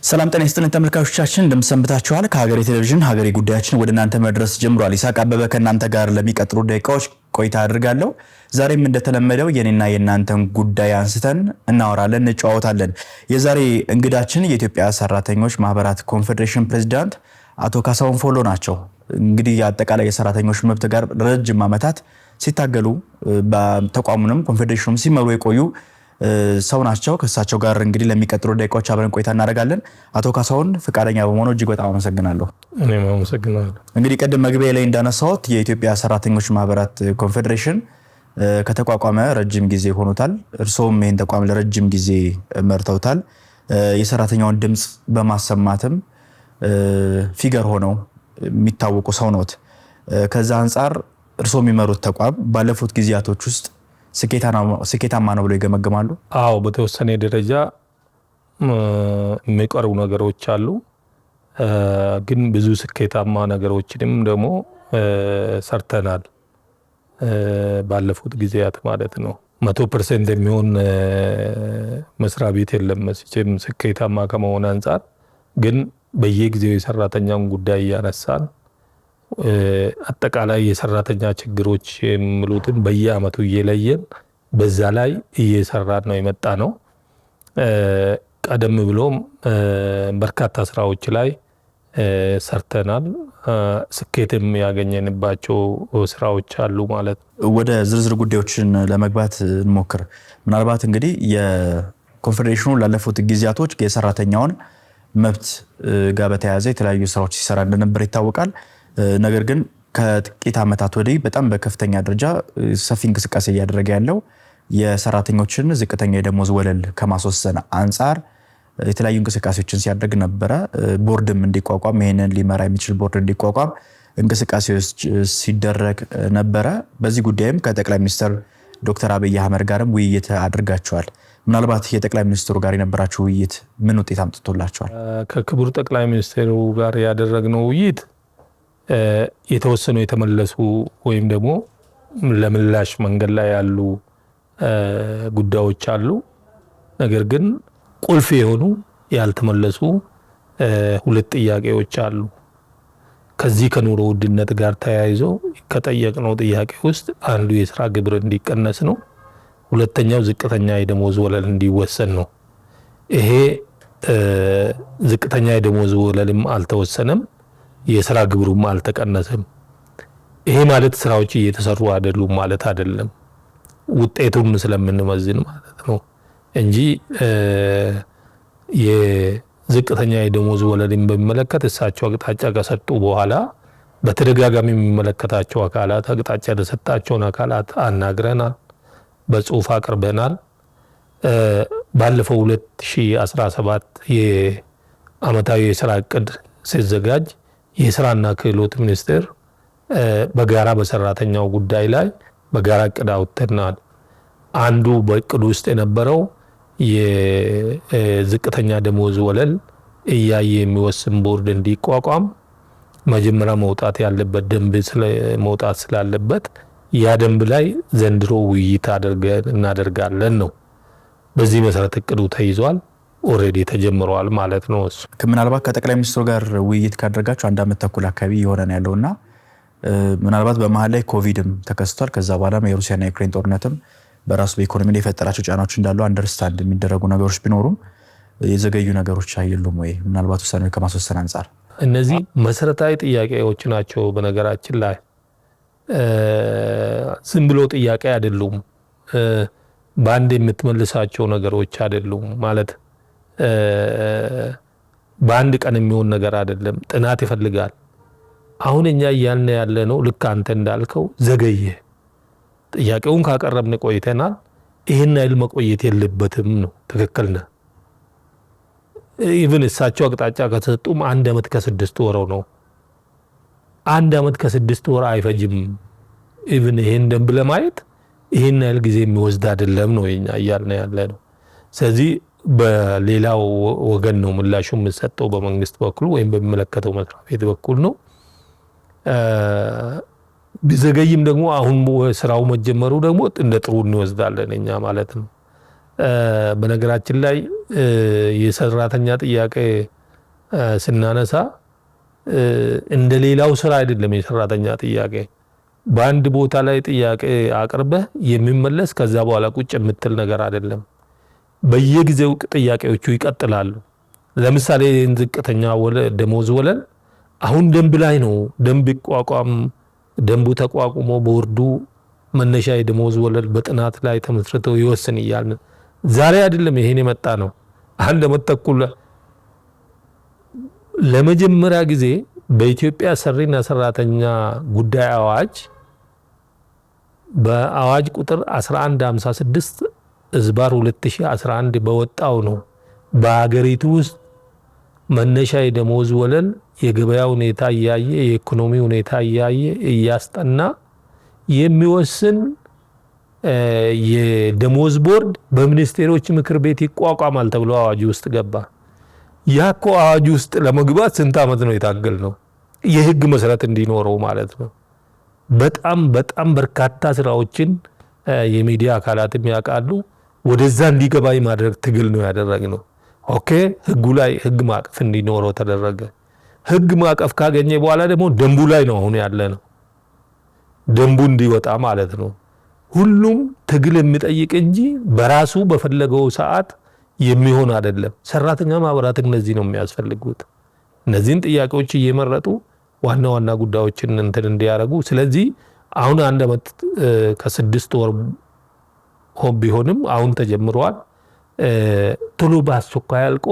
ሰላም ጤና ይስጥልን ተመልካቾቻችን እንደምሰንብታችኋል። ከሀገሬ ቴሌቪዥን ሀገሬ ጉዳያችን ወደ እናንተ መድረስ ጀምሯል። ይሳቅ አበበ ከእናንተ ጋር ለሚቀጥሉ ደቂቃዎች ቆይታ አድርጋለሁ። ዛሬም እንደተለመደው የኔና የእናንተን ጉዳይ አንስተን እናወራለን፣ እንጨዋወታለን። የዛሬ እንግዳችን የኢትዮጵያ ሰራተኞች ማህበራት ኮንፌዴሬሽን ፕሬዝዳንት አቶ ካሳሁን ፎሎ ናቸው። እንግዲህ የአጠቃላይ የሰራተኞች መብት ጋር ረጅም ዓመታት ሲታገሉ በተቋሙንም ኮንፌዴሬሽኑም ሲመሩ የቆዩ ሰው ናቸው። ከእሳቸው ጋር እንግዲህ ለሚቀጥሉ ደቂቃዎች አብረን ቆይታ እናደርጋለን። አቶ ካሳሁን ፈቃደኛ በመሆኑ እጅግ በጣም አመሰግናለሁ። እኔም አመሰግናለሁ። እንግዲህ ቀደም መግቢያ ላይ እንዳነሳሁት የኢትዮጵያ ሰራተኞች ማህበራት ኮንፌዴሬሽን ከተቋቋመ ረጅም ጊዜ ሆኖታል። እርስዎም ይህን ተቋም ለረጅም ጊዜ መርተውታል። የሰራተኛውን ድምፅ በማሰማትም ፊገር ሆነው የሚታወቁ ሰው ነዎት። ከዛ አንጻር እርስዎ የሚመሩት ተቋም ባለፉት ጊዜያቶች ውስጥ ስኬታማ ነው ብሎ ይገመግማሉ? አዎ፣ በተወሰነ ደረጃ የሚቀርቡ ነገሮች አሉ። ግን ብዙ ስኬታማ ነገሮችንም ደግሞ ሰርተናል ባለፉት ጊዜያት ማለት ነው። 100% የሚሆን መስሪያ ቤት የለም መቼም ስኬታማ ከመሆን አንጻር። ግን በየጊዜው የሰራተኛውን ጉዳይ እያነሳን አጠቃላይ የሰራተኛ ችግሮች የሚሉትን በየአመቱ እየለየን በዛ ላይ እየሰራን ነው የመጣ ነው። ቀደም ብሎም በርካታ ስራዎች ላይ ሰርተናል። ስኬትም ያገኘንባቸው ስራዎች አሉ ማለት ነው። ወደ ዝርዝር ጉዳዮችን ለመግባት እንሞክር። ምናልባት እንግዲህ የኮንፌዴሬሽኑ ላለፉት ጊዜያቶች የሰራተኛውን መብት ጋር በተያያዘ የተለያዩ ስራዎች ሲሰራ እንደነበር ይታወቃል። ነገር ግን ከጥቂት ዓመታት ወዲህ በጣም በከፍተኛ ደረጃ ሰፊ እንቅስቃሴ እያደረገ ያለው የሰራተኞችን ዝቅተኛ የደሞዝ ወለል ከማስወሰን አንጻር የተለያዩ እንቅስቃሴዎችን ሲያደርግ ነበረ። ቦርድም እንዲቋቋም ይሄንን ሊመራ የሚችል ቦርድ እንዲቋቋም እንቅስቃሴዎች ሲደረግ ነበረ። በዚህ ጉዳይም ከጠቅላይ ሚኒስትር ዶክተር አብይ አህመድ ጋርም ውይይት አድርጋቸዋል። ምናልባት የጠቅላይ ሚኒስትሩ ጋር የነበራቸው ውይይት ምን ውጤት አምጥቶላቸዋል? ከክቡር ጠቅላይ ሚኒስትሩ ጋር ያደረግነው ውይይት የተወሰኑ የተመለሱ ወይም ደግሞ ለምላሽ መንገድ ላይ ያሉ ጉዳዮች አሉ። ነገር ግን ቁልፍ የሆኑ ያልተመለሱ ሁለት ጥያቄዎች አሉ። ከዚህ ከኑሮ ውድነት ጋር ተያይዞ ከጠየቅነው ጥያቄ ውስጥ አንዱ የስራ ግብር እንዲቀነስ ነው። ሁለተኛው ዝቅተኛ የደሞዝ ወለል እንዲወሰን ነው። ይሄ ዝቅተኛ የደሞዝ ወለልም አልተወሰነም፣ የስራ ግብሩም አልተቀነሰም። ይሄ ማለት ስራዎች እየተሰሩ አይደሉም ማለት አይደለም፣ ውጤቱን ስለምንመዝን ማለት ነው እንጂ የዝቅተኛ የደሞዝ ወለልን በሚመለከት እሳቸው አቅጣጫ ከሰጡ በኋላ በተደጋጋሚ የሚመለከታቸው አካላት አቅጣጫ የተሰጣቸውን አካላት አናግረናል፣ በጽሁፍ አቅርበናል። ባለፈው 2017 የአመታዊ የስራ እቅድ ሲዘጋጅ የስራና ክህሎት ሚኒስቴር በጋራ በሰራተኛው ጉዳይ ላይ በጋራ እቅድ አውጥተናል። አንዱ በእቅዱ ውስጥ የነበረው የዝቅተኛ ደሞዝ ወለል እያየ የሚወስን ቦርድ እንዲቋቋም መጀመሪያ መውጣት ያለበት ደንብ መውጣት ስላለበት ያ ደንብ ላይ ዘንድሮ ውይይት እናደርጋለን ነው። በዚህ መሰረት እቅዱ ተይዟል። ኦሬዲ ተጀምሯል ማለት ነው። እሱ ምናልባት ከጠቅላይ ሚኒስትሩ ጋር ውይይት ካደረጋችሁ 1 ዓመት ተኩል አካባቢ የሆነ ያለውና ምናልባት በመሀል ላይ ኮቪድም ተከስቷል። ከዛ በኋላም የሩሲያና የዩክሬን ጦርነትም በራሱ በኢኮኖሚ ላይ የፈጠራቸው ጫናዎች እንዳሉ አንደርስታንድ የሚደረጉ ነገሮች ቢኖሩም የዘገዩ ነገሮች አይደሉም ወይ? ምናልባት ውሳኔው ከማስወሰን አንጻር እነዚህ መሰረታዊ ጥያቄዎች ናቸው። በነገራችን ላይ ዝም ብሎ ጥያቄ አይደሉም። በአንድ የምትመልሳቸው ነገሮች አይደሉም ማለት በአንድ ቀን የሚሆን ነገር አይደለም። ጥናት ይፈልጋል። አሁን እኛ እያልን ያለ ነው ልክ አንተ እንዳልከው ዘገየ። ጥያቄውን ካቀረብን ቆይተናል። ይሄን አይል መቆየት የለበትም ነው። ትክክል ነህ። ኢቭን እሳቸው አቅጣጫ ከሰጡም 1 ዓመት ከ6 ወር ነው። 1 ዓመት ከ6 ወር አይፈጅም። ኢቭን ይሄን ደንብ ለማየት ይሄን አይል ጊዜ የሚወስድ አይደለም ነው እኛ እያልን ያለ ነው። ስለዚህ በሌላው ወገን ነው ምላሹ የሚሰጠው፣ በመንግስት በኩል ወይም በሚመለከተው መስሪያ ቤት በኩል ነው። ቢዘገይም ደግሞ አሁን ስራው መጀመሩ ደግሞ እንደ ጥሩ እንወስዳለን እኛ ማለት ነው። በነገራችን ላይ የሰራተኛ ጥያቄ ስናነሳ እንደ ሌላው ስራ አይደለም የሰራተኛ ጥያቄ። በአንድ ቦታ ላይ ጥያቄ አቅርበህ የሚመለስ ከዛ በኋላ ቁጭ የምትል ነገር አይደለም። በየጊዜው ጥያቄዎቹ ይቀጥላሉ። ለምሳሌ ዝቅተኛ ደሞዝ ወለል አሁን ደንብ ላይ ነው። ደንቡ ተቋቁሞ ቦርዱ መነሻ የደሞዝ ወለል በጥናት ላይ ተመስርተው ይወስን እያልን ዛሬ አይደለም ይሄን የመጣ ነው። አንድ ዓመት ተኩል ለመጀመሪያ ጊዜ በኢትዮጵያ ሰሪና ሰራተኛ ጉዳይ አዋጅ በአዋጅ ቁጥር 1156 ዝባር 2011 በወጣው ነው በአገሪቱ ውስጥ መነሻ የደሞዝ ወለል የገበያ ሁኔታ እያየ የኢኮኖሚ ሁኔታ እያየ እያስጠና የሚወስን የደሞዝ ቦርድ በሚኒስቴሮች ምክር ቤት ይቋቋማል ተብሎ አዋጅ ውስጥ ገባ። ያኮ አዋጅ ውስጥ ለመግባት ስንት ዓመት ነው የታገል ነው? የህግ መሰረት እንዲኖረው ማለት ነው። በጣም በርካታ ስራዎችን የሚዲያ አካላትም ያውቃሉ። ወደዛ እንዲገባ የማድረግ ትግል ነው ያደረግነው። ኦኬ ህጉ ላይ ህግ ማዕቀፍ እንዲኖረው ተደረገ። ህግ ማዕቀፍ ካገኘ በኋላ ደግሞ ደንቡ ላይ ነው አሁን ያለ ነው። ደንቡ እንዲወጣ ማለት ነው። ሁሉም ትግል የሚጠይቅ እንጂ በራሱ በፈለገው ሰዓት የሚሆን አይደለም። ሰራተኛ ማህበራት እነዚህ ነው የሚያስፈልጉት። እነዚህን ጥያቄዎች እየመረጡ ዋና ዋና ጉዳዮችን እንትን እንዲያደርጉ። ስለዚህ አሁን 1 ዓመት ከ6 ወር ቢሆንም አሁን ተጀምሯል። ቶሎ በአስቸኳይ አልቆ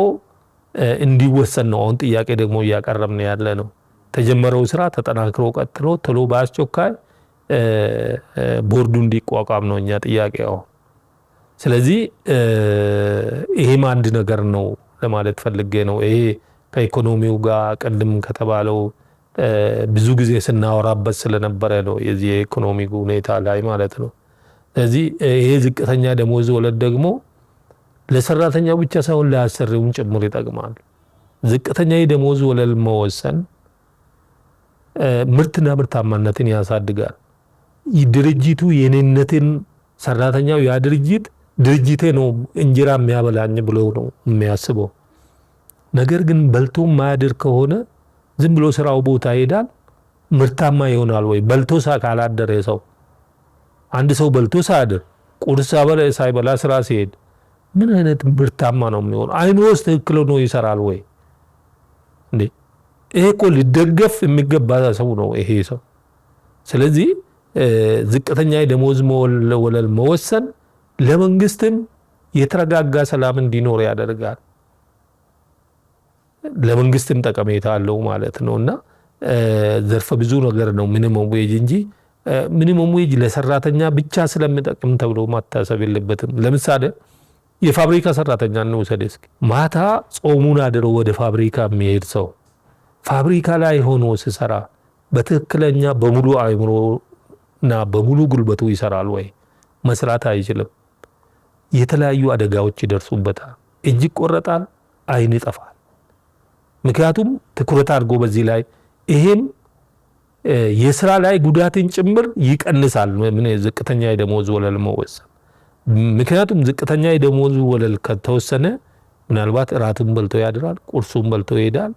እንዲወሰን ነው አሁን ጥያቄ ደግሞ እያቀረብን ያለ ነው። ተጀመረው ስራ ተጠናክሮ ቀጥሎ ቶሎ በአስቸኳይ ቦርዱ እንዲቋቋም ነው እኛ ጥያቄው። ስለዚህ ይሄም አንድ ነገር ነው ለማለት ፈልጌ ነው። ይሄ ከኢኮኖሚው ጋር ቅድም ከተባለው ብዙ ጊዜ ስናወራበት ስለነበረ ነው የዚህ የኢኮኖሚ ሁኔታ ላይ ማለት ነው። ስለዚህ ይሄ ዝቅተኛ ደሞዝ ወለድ ደግሞ ለሰራተኛው ብቻ ሳይሆን ለአሰሪውም ጭምር ይጠቅማል። ዝቅተኛ የደሞዝ ወለል መወሰን ምርትና ምርታማነትን ያሳድጋል። ድርጅቱ የኔነትን ሰራተኛው ያ ድርጅቴ ነው እንጀራ የሚያበላኝ ብሎ ነው የሚያስበው። ነገር ግን በልቶ ማያድር ከሆነ ዝም ብሎ ስራው ቦታ ይሄዳል። ምርታማ ይሆናል ወይ? በልቶ ካላደረ ሰው አንድ ሰው በልቶ ሳያድር ቁርስ ሳይበላ ስራ ሲሄድ ምን አይነት ምርታማ ነው የሚሆነው? አይምሮስ ትክክል ነው ይሰራል ወይ እንዴ? ይሄ እኮ ሊደገፍ የሚገባ ሰው ነው ይሄ ሰው። ስለዚህ ዝቅተኛ የደሞዝ ወለል መወሰን ለመንግስትም የተረጋጋ ሰላም እንዲኖር ያደርጋል። ለመንግስትም ጠቀሜታ አለው ማለት ነውና ዘርፈ ብዙ ነገር ነው ሚኒመም ዌጅ እንጂ ሚኒመም ዌጅ ለሰራተኛ ብቻ ስለሚጠቅም ተብሎ ማታሰብ የለበትም። ለምሳሌ የፋብሪካ ሰራተኛ ነው ወሰደስ ማታ ጾሙን አድሮ ወደ ፋብሪካ የሚሄድ ሰው ፋብሪካ ላይ ሆኖ ሲሰራ በትክክለኛ በሙሉ አእምሮና በሙሉ ጉልበቱ ይሰራል ወይ? መስራት አይችልም። የተለያዩ አደጋዎች ይደርሱበታል። እጅ ይቆረጣል፣ አይን ይጠፋል። ምክንያቱም ትኩረት አድርጎ በዚህ ላይ ይሄም የስራ ላይ ጉዳትን ጭምር ይቀንሳል። ምን ዝቅተኛ የደሞዝ ወለል መወሰን። ምክንያቱም ዝቅተኛ የደሞዝ ወለል ከተወሰነ ምናልባት እራቱን በልቶ ያድራል፣ ቁርሱን በልቶ ይሄዳል፣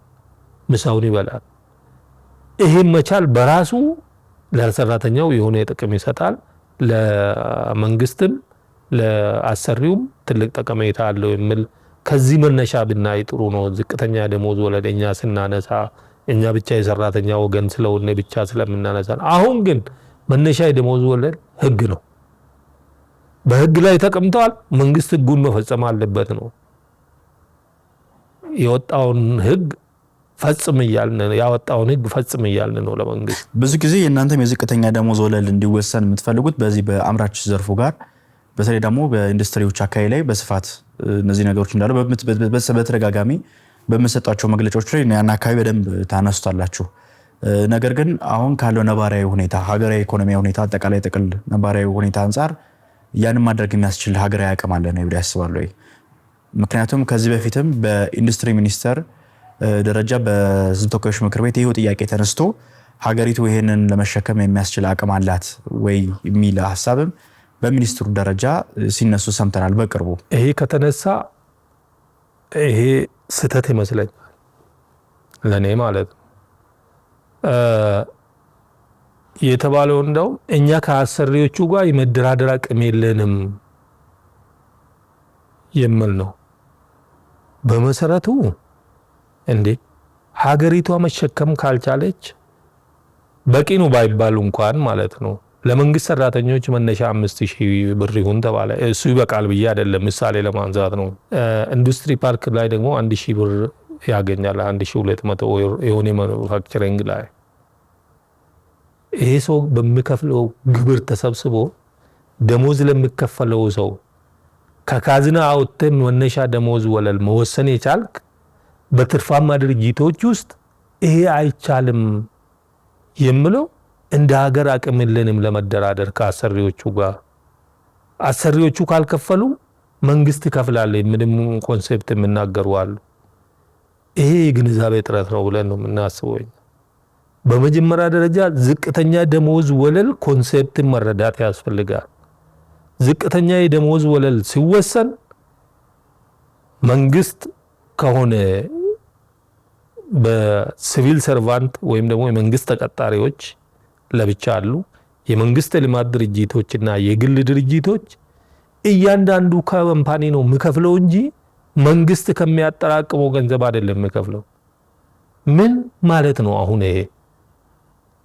ምሳውን ይበላል። ይሄም መቻል በራሱ ለሰራተኛው የሆነ ጥቅም ይሰጣል። ለመንግስትም ለአሰሪውም ትልቅ ጠቀሜታ አለው የሚል ከዚህ መነሻ ብናይ ጥሩ ነው። ዝቅተኛ ደሞዝ ወለደኛ ስናነሳ እኛ ብቻ የሰራተኛ ወገን ስለሆነ ብቻ ስለምናነሳ፣ አሁን ግን መነሻ የደሞዝ ወለድ ህግ ነው፣ በህግ ላይ ተቀምጧል። መንግስት ህጉን መፈጸም አለበት ነው። የወጣውን ህግ ፈጽም እያልን ያወጣውን ህግ ፈጽም እያልን ነው ለመንግስት። ብዙ ጊዜ የእናንተም የዝቅተኛ ደሞዝ ወለል እንዲወሰን የምትፈልጉት በዚህ በአምራች ዘርፉ ጋር በተለይ ደግሞ በኢንዱስትሪዎች አካባቢ ላይ በስፋት እነዚህ ነገሮች እንዳሉ በተደጋጋሚ በምሰጣቸው መግለጫዎች ላይ ያን አካባቢ በደንብ ታነሱታላችሁ። ነገር ግን አሁን ካለው ነባራዊ ሁኔታ ሀገራዊ ኢኮኖሚያዊ ሁኔታ አጠቃላይ ጥቅል ነባራዊ ሁኔታ አንጻር ያንን ማድረግ የሚያስችል ሀገራዊ አቅም አለ ነው ያስባሉ ወይ? ምክንያቱም ከዚህ በፊትም በኢንዱስትሪ ሚኒስቴር ደረጃ በህዝብ ተወካዮች ምክር ቤት ይሄው ጥያቄ ተነስቶ ሀገሪቱ ይሄንን ለመሸከም የሚያስችል አቅም አላት ወይ የሚል ሐሳብም በሚኒስትሩ ደረጃ ሲነሱ ሰምተናል በቅርቡ። ይሄ ከተነሳ ይሄ ስህተት ይመስለኛል። ለኔ ማለት ነው። የተባለው እንደው እኛ ከአሰሪዎቹ ጋር የመደራደር አቅም የለንም የሚል ነው። በመሰረቱ እንዴ ሀገሪቷ መሸከም ካልቻለች በቂ ነው ባይባሉ እንኳን ማለት ነው ለመንግስት ሰራተኞች መነሻ 5000 ብር ይሁን ተባለ። እሱ ይበቃል ብዬ አይደለም፣ ምሳሌ ለማንሳት ነው። ኢንዱስትሪ ፓርክ ላይ ደግሞ 1000 ብር ያገኛል፣ 1200 የሆነ ማኑፋክቸሪንግ ላይ። ይሄ ሰው በሚከፍለው ግብር ተሰብስቦ ደሞዝ ለሚከፈለው ሰው ከካዝና አውጥተህ መነሻ ደሞዝ ወለል መወሰን የቻልክ በትርፋማ ድርጅቶች ውስጥ ይሄ አይቻልም የምለው እንደ ሀገር አቅም የለንም ለመደራደር ከአሰሪዎቹ ጋር። አሰሪዎቹ ካልከፈሉ መንግስት ይከፍላል ምንም ኮንሴፕት የምናገሩ አሉ። ይሄ የግንዛቤ ጥረት ነው ብለን ነው የምናስበው። በመጀመሪያ ደረጃ ዝቅተኛ ደሞዝ ወለል ኮንሴፕትን መረዳት ያስፈልጋል። ዝቅተኛ የደሞዝ ወለል ሲወሰን መንግስት ከሆነ በሲቪል ሰርቫንት ወይም ደግሞ የመንግስት ተቀጣሪዎች ለብቻ አሉ። የመንግስት ልማት ድርጅቶችና የግል ድርጅቶች እያንዳንዱ ካምፓኒ ነው የሚከፍለው እንጂ መንግስት ከሚያጠራቅመው ገንዘብ አይደለም የሚከፍለው። ምን ማለት ነው? አሁን ይሄ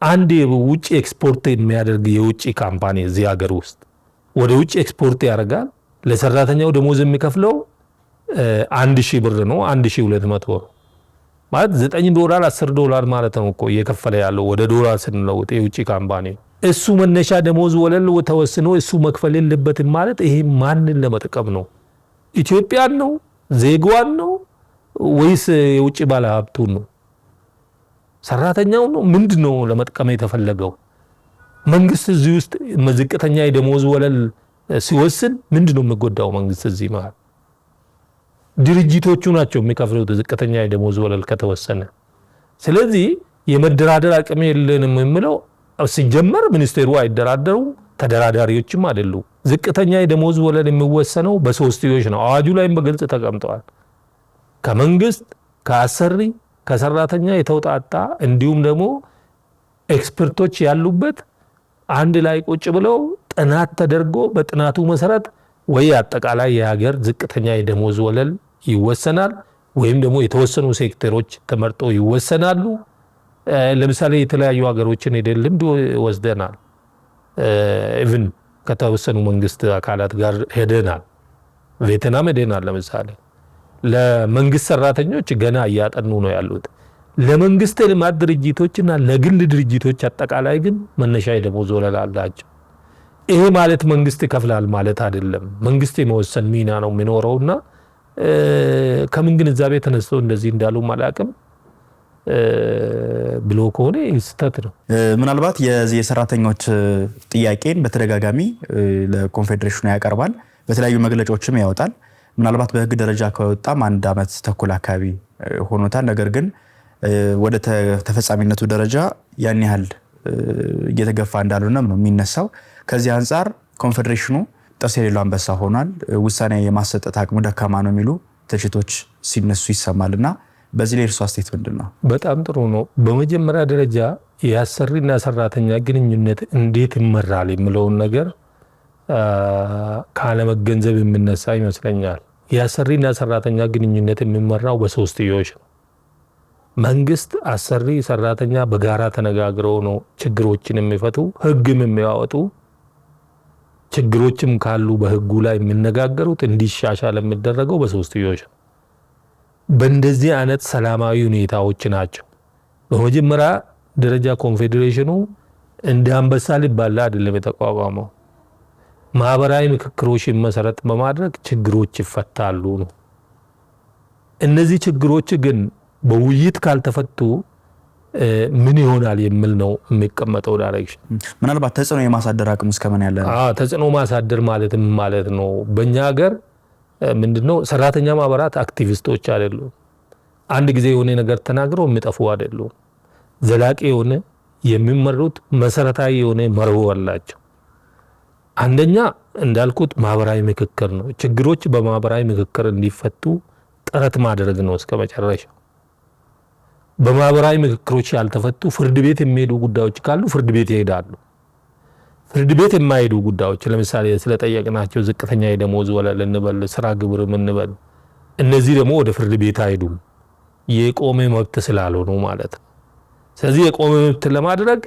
አንድ የውጭ ኤክስፖርት የሚያደርግ የውጭ ካምፓኒ እዚህ ሀገር ውስጥ ወደ ውጭ ኤክስፖርት ያደርጋል። ለሰራተኛው ደሞዝ የሚከፍለው 1000 ብር ነው፣ 1200 ብር ማለት $9 $10 ማለት ነው እኮ እየከፈለ ያለው ወደ ዶላር ስንለውጥ የውጭ ካምፓኒ። እሱ መነሻ ደሞዝ ወለል ተወስኖ እሱ መክፈል የለበትም ማለት ይሄ ማንን ለመጥቀም ነው? ኢትዮጵያን ነው? ዜጋዋን ነው? ወይስ የውጭ ባለሀብቱን ነው? ሰራተኛው ነው? ምንድነው ለመጥቀም የተፈለገው? መንግስት እዚህ ውስጥ ዝቅተኛ የደሞዝ ወለል ሲወስን ምንድነው የሚጎዳው? መንግስት እዚህ ማለት ድርጅቶቹ ናቸው የሚከፍሉት ዝቅተኛ የደሞዝ ወለል ከተወሰነ። ስለዚህ የመደራደር አቅም የለንም የሚለው ሲጀመር ሚኒስቴሩ አይደራደሩም፣ ተደራዳሪዎችም አይደሉ። ዝቅተኛ የደሞዝ ወለል የሚወሰነው በሶስትዮሽ ነው። አዋጁ ላይም በግልጽ ተቀምጠዋል። ከመንግስት፣ ከአሰሪ፣ ከሰራተኛ የተውጣጣ እንዲሁም ደግሞ ኤክስፐርቶች ያሉበት አንድ ላይ ቁጭ ብለው ጥናት ተደርጎ በጥናቱ መሰረት ወይ አጠቃላይ የሀገር ዝቅተኛ የደሞዝ ወለል ይወሰናል ወይም ደግሞ የተወሰኑ ሴክተሮች ተመርጦ ይወሰናሉ። ለምሳሌ የተለያዩ ሀገሮችን ሄደን ልምድ ወስደናል። ኢቭን ከተወሰኑ መንግስት አካላት ጋር ሄደናል። ቬትናም ሄደናል። ለምሳሌ ለመንግስት ሰራተኞች ገና እያጠኑ ነው ያሉት። ለመንግስት ልማት ድርጅቶችና ለግል ድርጅቶች አጠቃላይ ግን መነሻ የደሞዝ ወለል አላቸው። ይሄ ማለት መንግስት ይከፍላል ማለት አይደለም። መንግስት የመወሰን ሚና ነው የሚኖረውና ከምን ግንዛቤ ተነስተው እንደዚህ እንዳሉ አላውቅም ብሎ ከሆነ ስህተት ነው። ምናልባት የሰራተኞች ጥያቄን በተደጋጋሚ ለኮንፌዴሬሽኑ ያቀርባል፣ በተለያዩ መግለጫዎችም ያወጣል። ምናልባት በህግ ደረጃ ከወጣም 1 ዓመት ተኩል አካባቢ ሆኖታል። ነገር ግን ወደ ተፈጻሚነቱ ደረጃ ያን ያህል እየተገፋ እንዳልሆነም ነው የሚነሳው። ከዚህ አንጻር ኮንፌዴሬሽኑ ጥርስ የሌለው አንበሳ ሆኗል፣ ውሳኔ የማሰጠት አቅሙ ደካማ ነው የሚሉ ትችቶች ሲነሱ ይሰማልና በዚህ ላይ እርሱ አስተያየት ምንድን ነው? በጣም ጥሩ ነው። በመጀመሪያ ደረጃ የአሰሪና ሰራተኛ ግንኙነት እንዴት ይመራል የሚለውን ነገር ካለመገንዘብ የሚነሳ ይመስለኛል። የአሰሪና ሰራተኛ ግንኙነት የሚመራው በሶስትዮሽ ነው። መንግስት፣ አሰሪ፣ ሰራተኛ በጋራ ተነጋግረው ነው ችግሮችን የሚፈቱ ህግም የሚያወጡ። ችግሮችም ካሉ በህጉ ላይ የሚነጋገሩት እንዲሻሻል የሚደረገው በሶስትዮሽ ነው። በእንደዚህ አይነት ሰላማዊ ሁኔታዎች ናቸው። በመጀመሪያ ደረጃ ኮንፌዴሬሽኑ እንደ አንበሳ ሊባላ አይደለም የተቋቋመው። ማህበራዊ ምክክሮችን መሰረት በማድረግ ችግሮች ይፈታሉ ነው። እነዚህ ችግሮች ግን በውይይት ካልተፈቱ ምን ይሆናል የሚል ነው የሚቀመጠው ዳይሬክሽን። ምናልባት ተጽዕኖ የማሳደር አቅም እስከምን ያለ ነው? ተጽዕኖ ማሳደር ማለት ምን ማለት ነው? በእኛ ሀገር ምንድነው ሰራተኛ ማህበራት አክቲቪስቶች አይደሉም። አንድ ጊዜ የሆነ ነገር ተናግረው የሚጠፉ አይደሉም። ዘላቂ የሆነ የሚመሩት መሰረታዊ የሆነ መርሆ አላቸው። አንደኛ እንዳልኩት ማህበራዊ ምክክር ነው። ችግሮች በማህበራዊ ምክክር እንዲፈቱ ጥረት ማድረግ ነው እስከ መጨረሻው። በማህበራዊ ምክክሮች ያልተፈቱ ፍርድ ቤት የሚሄዱ ጉዳዮች ካሉ ፍርድ ቤት ይሄዳሉ። ፍርድ ቤት የማይሄዱ ጉዳዮች ለምሳሌ ስለጠየቅናቸው ዝቅተኛ የደሞዝ ወለል እንበል፣ ስራ ግብር እንበል፣ እነዚህ ደግሞ ወደ ፍርድ ቤት አይሄዱም። የቆመ መብት ስላልሆኑ ማለት ነው። ስለዚህ የቆመ መብት ለማድረግ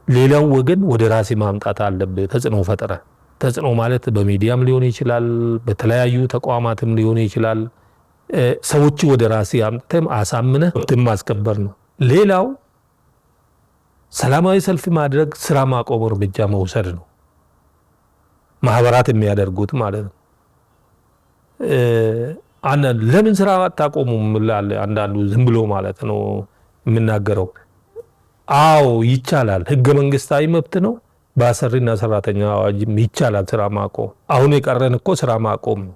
ሌላው ወገን ወደ ራሴ ማምጣት አለብህ። ተጽዕኖ ፈጠረ። ተጽዕኖ ማለት በሚዲያም ሊሆን ይችላል፣ በተለያዩ ተቋማትም ሊሆን ይችላል። ሰዎች ወደ ራሴ አምጥተም አሳምነህ መብትን ማስከበር ነው። ሌላው ሰላማዊ ሰልፍ ማድረግ፣ ስራ ማቆም እርምጃ መውሰድ ነው። ማህበራት የሚያደርጉት ማለት ነው። ለምን ስራ አታቆሙም ይላል አንዳንዱ ዝም ብሎ ማለት ነው የምናገረው። አዎ ይቻላል፣ ህገ መንግስታዊ መብት ነው። በአሰሪና ሰራተኛ አዋጅም ይቻላል ስራ ማቆም። አሁን የቀረን እኮ ስራ ማቆም ነው።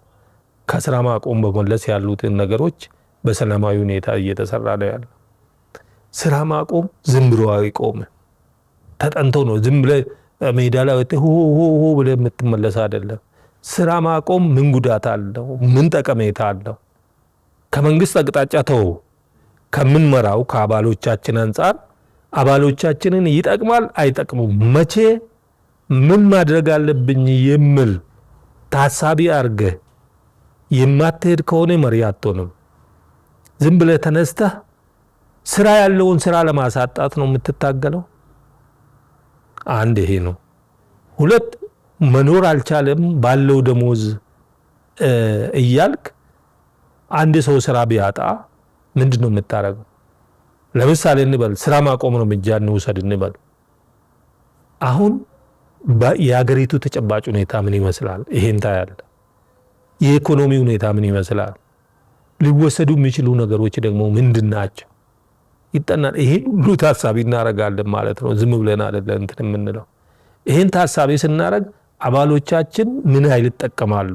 ከስራ ማቆም በመለስ ያሉትን ነገሮች በሰላማዊ ሁኔታ እየተሰራ ነው ያለው። ስራ ማቆም ዝም ብሎ አይቆም፣ ተጠንቶ ነው። ዝም ብለህ ሜዳ ላይ ወጥተህ ሆ ብለህ የምትመለስ አይደለም። ስራ ማቆም ምን ጉዳት አለው? ምን ጠቀሜታ አለው? ከመንግስት አቅጣጫ ተው፣ ከምንመራው ከአባሎቻችን አንጻር አባሎቻችንን ይጠቅማል አይጠቅሙም፣ መቼ ምን ማድረግ አለብኝ የሚል ታሳቢ አድርገህ የማትሄድ ከሆነ መሪ አትሆንም። ዝም ብለህ ተነስተህ ስራ ያለውን ስራ ለማሳጣት ነው የምትታገለው። አንድ ይሄ ነው። ሁለት መኖር አልቻለም ባለው ደሞዝ እያልክ አንድ ሰው ስራ ቢያጣ ምንድን ነው የምታደርገው? ለምሳሌ እንበል ስራ ማቆም ነው እርምጃ እንውሰድ እንበል። አሁን የሀገሪቱ ተጨባጭ ሁኔታ ምን ይመስላል? ይሄን ታያለህ። የኢኮኖሚ ሁኔታ ምን ይመስላል? ሊወሰዱ የሚችሉ ነገሮች ደግሞ ምንድን ናቸው? ይጠናል። ይሄን ሁሉ ታሳቢ እናደርጋለን ማለት ነው። ዝም ብለን አይደለም እንትን የምንለው። ይሄን ታሳቢ ስናደርግ አባሎቻችን ምን ያህል ይጠቀማሉ?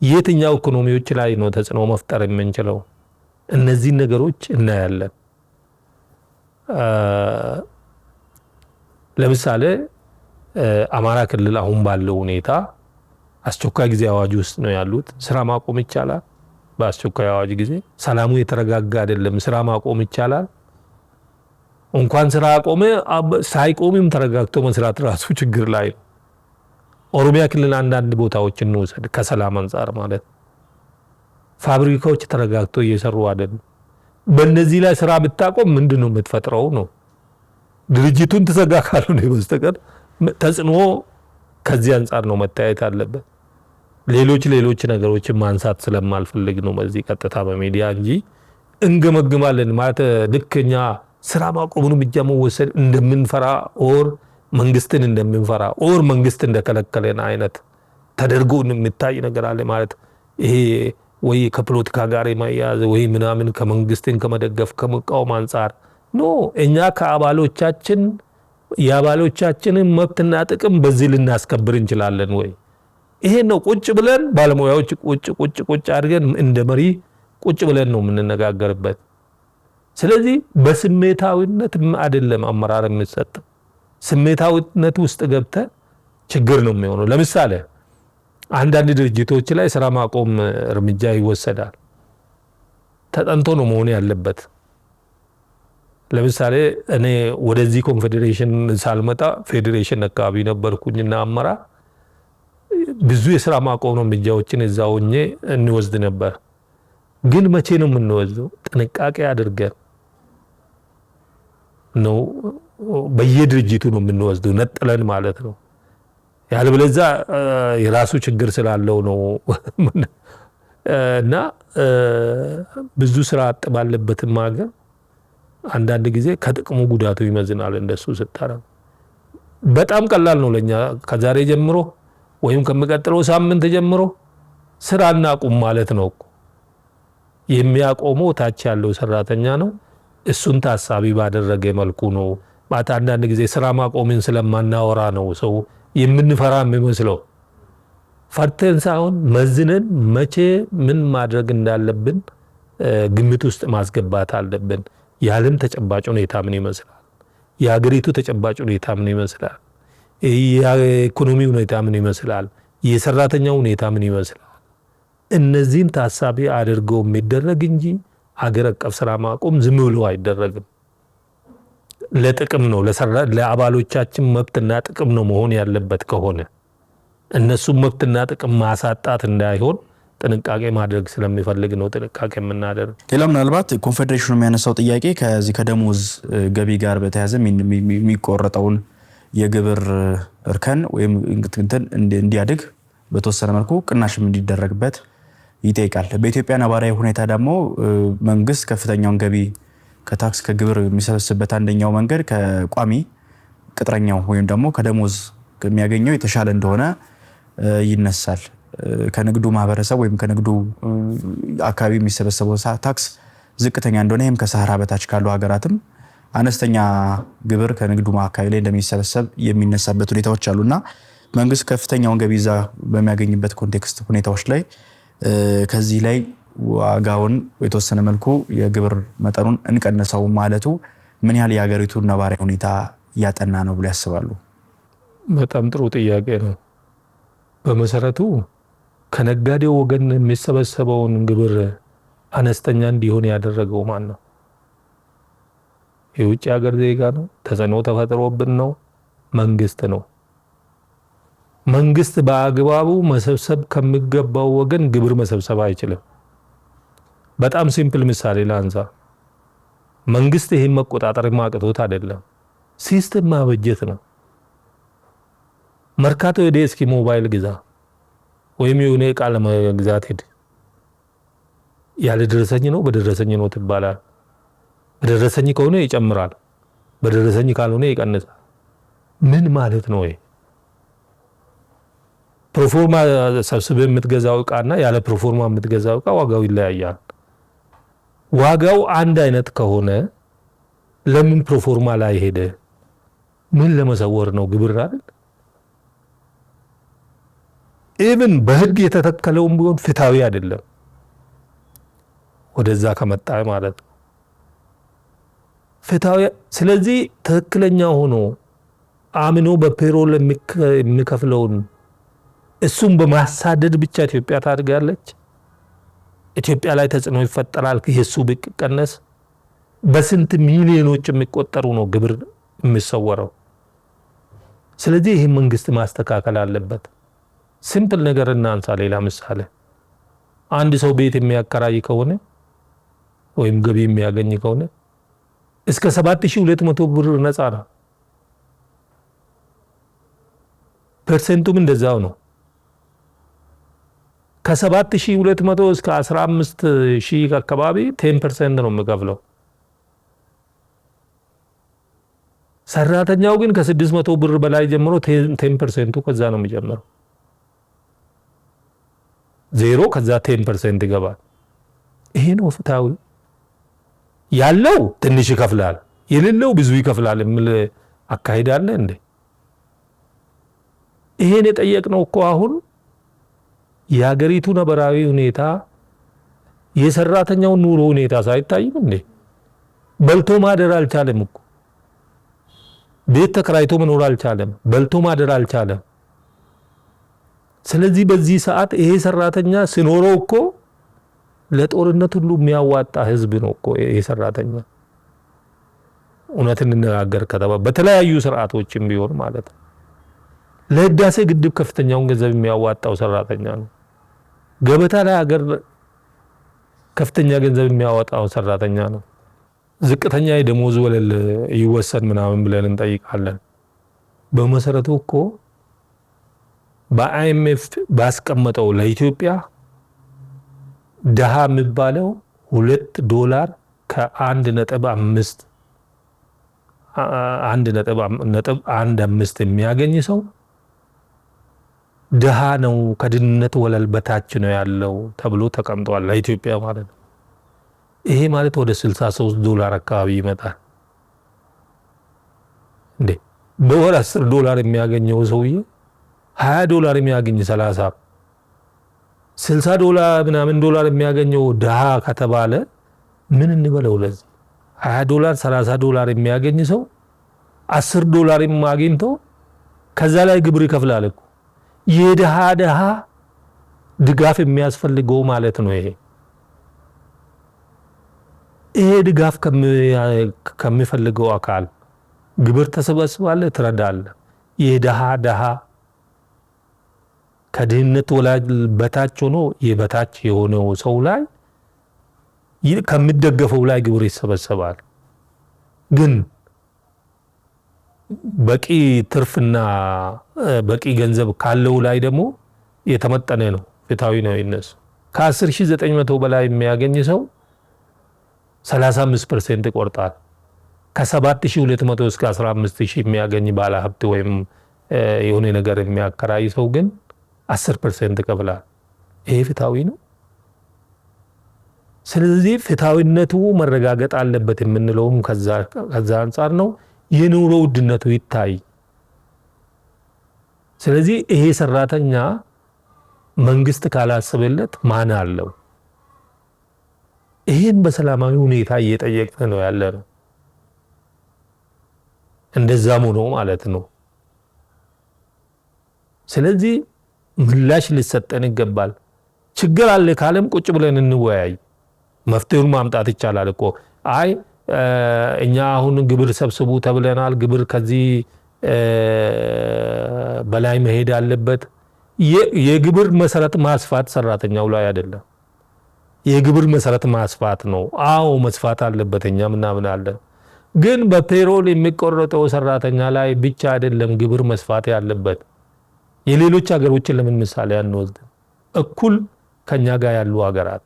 የትኛው ኢኮኖሚዎች ላይ ነው ተጽዕኖ መፍጠር የምንችለው? እነዚህን ነገሮች እናያለን። ለምሳሌ አማራ ክልል አሁን ባለው ሁኔታ አስቸኳይ ጊዜ አዋጅ ውስጥ ነው ያሉት። ስራ ማቆም ይቻላል። በአስቸኳይ አዋጅ ጊዜ ሰላሙ የተረጋጋ አይደለም። ስራ ማቆም ይቻላል። እንኳን ስራ አቆመ ሳይቆምም ተረጋግቶ መስራት ራሱ ችግር ላይ ነው። ኦሮሚያ ክልል አንዳንድ ቦታዎች እንውሰድ፣ ከሰላም አንጻር ማለት ፋብሪካዎች ተረጋግቶ እየሰሩ አይደለም። በእነዚህ ላይ ስራ ብታቆም ምንድን ነው የምትፈጥረው ነው? ድርጅቱን ትዘጋ ካልሆነ በስተቀር ተጽዕኖ ከዚህ አንጻር ነው መታየት አለበት። ሌሎች ነገሮችን ማንሳት ስለማልፈልግ ነው በዚህ ቀጥታ በሚዲያ እንጂ እንገመግማለን ማለት ልክኛ ስራ ማቆሙን ብቻ መወሰድ እንደምንፈራ ኦር መንግስትን እንደምንፈራ ኦር መንግስት እንደከለከለን አይነት ተደርጎ የሚታይ ነገር አለ ማለት ይሄ ወይ ከፖለቲካ ጋር የማያያዝ ወይ ምናምን ከመንግስትን ከመደገፍ ከመቃወም አንጻር ኖ እኛ ከአባሎቻችን የአባሎቻችንን መብትና ጥቅም በዚህ ልናስከብር እንችላለን ወይ? ይሄን ነው ቁጭ ብለን ባለሙያዎች ቁጭ አድርገን እንደ መሪ ቁጭ ብለን ነው የምንነጋገርበት። ስለዚህ በስሜታዊነት አይደለም አመራር የሚሰጥ። ስሜታዊነት ውስጥ ገብተ ችግር ነው የሚሆነው። ለምሳሌ አንዳንድ ድርጅቶች ላይ ስራ ማቆም እርምጃ ይወሰዳል። ተጠንቶ ነው መሆን ያለበት። ለምሳሌ እኔ ወደዚህ ኮንፌዴሬሽን ሳልመጣ ፌዴሬሽን አካባቢ ነበርኩኝና አመራ ብዙ የስራ ማቆም እርምጃዎችን እዛው ሆኜ እንወስድ ነበር። ግን መቼ ነው የምንወስደው? ጥንቃቄ አድርገን ነው በየድርጅቱ ነው የምንወስደው፣ ነጥለን ማለት ነው። ያለበለዚያ የራሱ ችግር ስላለው ነው እና ብዙ ስራ አጥ ባለበትም ሀገር አንዳንድ ጊዜ ከጥቅሙ ጉዳቱ ይመዝናል። እንደሱ ስታረግ በጣም ቀላል ነው ለኛ ከዛሬ ጀምሮ ወይም ከመቀጠለው ሳምንት ጀምሮ ስራ እናቁም ማለት ነው። የሚያቆመው ታች ያለው ሰራተኛ ነው። እሱን ታሳቢ ባደረገ መልኩ ነው። ማለት አንዳንድ ጊዜ ስራ ማቆምን ስለማናወራ ነው ሰው የምንፈራ የሚመስለው። ፈርተን ሳይሆን መዝነን መቼ ምን ማድረግ እንዳለብን ግምት ውስጥ ማስገባት አለብን። የዓለም ተጨባጭ ሁኔታ ምን ይመስላል? የሀገሪቱ ተጨባጭ ሁኔታ ምን ይመስላል? የኢኮኖሚ ሁኔታ ምን ይመስላል? የሰራተኛው ሁኔታ ምን ይመስላል? እነዚህን ታሳቢ አድርገው የሚደረግ እንጂ ሀገር አቀፍ ስራ ማቆም ዝም ብሎ አይደረግም። ለጥቅም ነው፣ ለአባሎቻችን መብትና ጥቅም ነው መሆን ያለበት። ከሆነ እነሱም መብትና ጥቅም ማሳጣት እንዳይሆን ጥንቃቄ ማድረግ ስለሚፈልግ ነው ጥንቃቄ የምናደርግ። ሌላ ምናልባት ኮንፌዴሬሽኑ የሚያነሳው ጥያቄ ከዚህ ከደሞዝ ገቢ ጋር በተያያዘ የሚቆረጠውን የግብር እርከን ወይም እንትን እንዲያድግ በተወሰነ መልኩ ቅናሽም እንዲደረግበት ይጠይቃል። በኢትዮጵያ ነባራዊ ሁኔታ ደግሞ መንግስት ከፍተኛውን ገቢ ከታክስ ከግብር የሚሰበስብበት አንደኛው መንገድ ከቋሚ ቅጥረኛው ወይም ደግሞ ከደሞዝ የሚያገኘው የተሻለ እንደሆነ ይነሳል። ከንግዱ ማህበረሰብ ወይም ከንግዱ አካባቢ የሚሰበሰበው ታክስ ዝቅተኛ እንደሆነ ይህም ከሰሃራ በታች ካሉ ሀገራትም አነስተኛ ግብር ከንግዱ አካባቢ ላይ እንደሚሰበሰብ የሚነሳበት ሁኔታዎች አሉና መንግስት ከፍተኛውን ገቢ እዛ በሚያገኝበት ኮንቴክስት ሁኔታዎች ላይ ከዚህ ላይ ዋጋውን የተወሰነ መልኩ የግብር መጠኑን እንቀንሰው ማለቱ ምን ያህል የሀገሪቱን ነባራዊ ሁኔታ እያጠና ነው ብሎ ያስባሉ? በጣም ጥሩ ጥያቄ ነው። በመሰረቱ ከነጋዴው ወገን የሚሰበሰበውን ግብር አነስተኛ እንዲሆን ያደረገው ማን ነው? የውጭ ሀገር ዜጋ ነው? ተጽዕኖ ተፈጥሮብን ነው? መንግስት ነው። መንግስት በአግባቡ መሰብሰብ ከሚገባው ወገን ግብር መሰብሰብ አይችልም። በጣም ሲምፕል ምሳሌ ላንሳ። መንግስት ይህን መቆጣጠር ማቅቶት አይደለም፣ ሲስተም ማበጀት ነው። መርካቶ ሄደ እስኪ ሞባይል ግዛ ወይም የሆነ ዕቃ ለመግዛት ሄድ፣ ያለ ደረሰኝ ነው በደረሰኝ ነው ትባላል። በደረሰኝ ከሆነ ይጨምራል፣ በደረሰኝ ካልሆነ ይቀንሳል። ምን ማለት ነው? ፕሮፎርማ ሰብስበ የምትገዛው ዕቃና ያለ ፕሮፎርማ የምትገዛው ዕቃ ዋጋው ይለያያል። ዋጋው አንድ አይነት ከሆነ ለምን ፕሮፎርማ ላይ ሄደ? ምን ለመሰወር ነው? ግብር አይደል? ኢቭን በህግ የተተከለውም ቢሆን ፍትሃዊ አይደለም። ወደዛ ከመጣ ማለት ነው ፍትሃዊ። ስለዚህ ትክክለኛ ሆኖ አምኖ በፔሮል የሚከፍለውን እሱም በማሳደድ ብቻ ኢትዮጵያ ታድጋለች? ኢትዮጵያ ላይ ተጽዕኖ ይፈጠራል? የሱ ቢቀነስ በስንት ሚሊዮኖች የሚቆጠሩ ነው ግብር የሚሰወረው። ስለዚህ ይህ መንግስት ማስተካከል አለበት። ሲምፕል ነገር እናንሳ። ሌላ ምሳሌ፣ አንድ ሰው ቤት የሚያከራይ ከሆነ ወይም ገቢ የሚያገኝ ከሆነ እስከ 7200 ብር ነፃ ነው። ፐርሰንቱም እንደዛው ነው። ከ7200 እስከ 15000 አካባቢ 10% ነው የሚከፍለው። ሰራተኛው ግን ከ600 ብር በላይ ጀምሮ 10% ከዛ ነው የሚጀምረው። ዜሮ ከዛ 10% ይገባል። ይሄ ነው ፍትሃዊ? ያለው ትንሽ ይከፍላል፣ የሌለው ብዙ ይከፍላል የሚል አካሄድ አለ እንዴ? ይሄን የጠየቅነው እኮ አሁን የሀገሪቱ ነባራዊ ሁኔታ የሰራተኛው ኑሮ ሁኔታ ሳይታይም እንዴ? በልቶ ማደር አልቻለም እኮ። ቤት ተከራይቶ መኖር አልቻለም፣ በልቶ ማደር አልቻለም። ስለዚህ በዚህ ሰዓት ይሄ ሰራተኛ ሲኖረው እኮ ለጦርነት ሁሉ የሚያዋጣ ህዝብ ነው እኮ ይሄ ሰራተኛ። እውነትን እንነጋገር ከተባ በተለያዩ ስርዓቶችም ቢሆን ማለት ነው። ለህዳሴ ግድብ ከፍተኛውን ገንዘብ የሚያዋጣው ሰራተኛ ነው። ገበታ ላይ ሀገር ከፍተኛ ገንዘብ የሚያወጣው ሰራተኛ ነው። ዝቅተኛ የደሞዝ ወለል ይወሰን ምናምን ብለን እንጠይቃለን። በመሰረቱ እኮ በአይኤምኤፍ ባስቀመጠው ለኢትዮጵያ ደሃ የሚባለው $2 ከ1.15 የሚያገኝ ሰው ደሃ ነው፣ ከድህነት ወለል በታች ነው ያለው ተብሎ ተቀምጧል ለኢትዮጵያ ማለት ነው። ይሄ ማለት ወደ $63 አካባቢ ይመጣል እንዴ። በወር $10 የሚያገኘው ሰውዬ $20 የሚያገኝ 60 ምናምን ዶላር የሚያገኘው ደሃ ከተባለ ምን እንበለው? ለዚህ $20 $30 የሚያገኝ ሰው $10 አግኝቶ ከዛ ላይ ግብር ይከፍላል እኮ። የደሃ ድጋፍ የሚያስፈልገው ማለት ነው። ይሄ ይሄ ድጋፍ ከሚፈልገው አካል ግብር ተሰበስባለህ፣ ትረዳለህ። የደሃ ደሃ ከድህነት ወላጅ በታች ሆኖ የበታች የሆነው ሰው ላይ ከሚደገፈው ላይ ግብር ይሰበሰባል። ግን በቂ ትርፍና በቂ ገንዘብ ካለው ላይ ደግሞ የተመጠነ ነው፣ ፍትሃዊ ነው። ይነሱ ከ10,900 በላይ የሚያገኝ ሰው 35% ይቆርጣል። ከ7,200 እስከ 15,000 የሚያገኝ ባለሀብት ወይም የሆነ ነገር የሚያከራይ ሰው ግን 10% ይከፍላል። ይሄ ፍትሃዊ ነው? ስለዚህ ፍትሃዊነቱ መረጋገጥ አለበት የምንለውም ከዛ አንጻር ነው። የኑሮ ውድነቱ ይታይ። ስለዚህ ይሄ ሰራተኛ መንግስት ካላሰበለት ማን አለው? ይሄን በሰላማዊ ሁኔታ እየጠየቅን ነው ያለ ነው። እንደዛም ሆኖ ማለት ነው። ስለዚህ ምላሽ ሊሰጠን ይገባል። ችግር አለ ካለም ቁጭ ብለን እንወያይ። መፍትሄውን ማምጣት ይቻላል እኮ። አይ እኛ አሁን ግብር ሰብስቡ ተብለናል፣ ግብር ከዚህ በላይ መሄድ አለበት። የግብር መሰረት ማስፋት ሰራተኛው ላይ አይደለም፣ የግብር መሰረት ማስፋት ነው። አዎ መስፋት አለበት፣ እኛ ምናምን አለን። ግን በፔሮል የሚቆረጠው ሰራተኛ ላይ ብቻ አይደለም ግብር መስፋት ያለበት። የሌሎች ሀገሮችን ለምን ምሳሌ አንወስድ? እኩል ከኛ ጋር ያሉ ሀገራት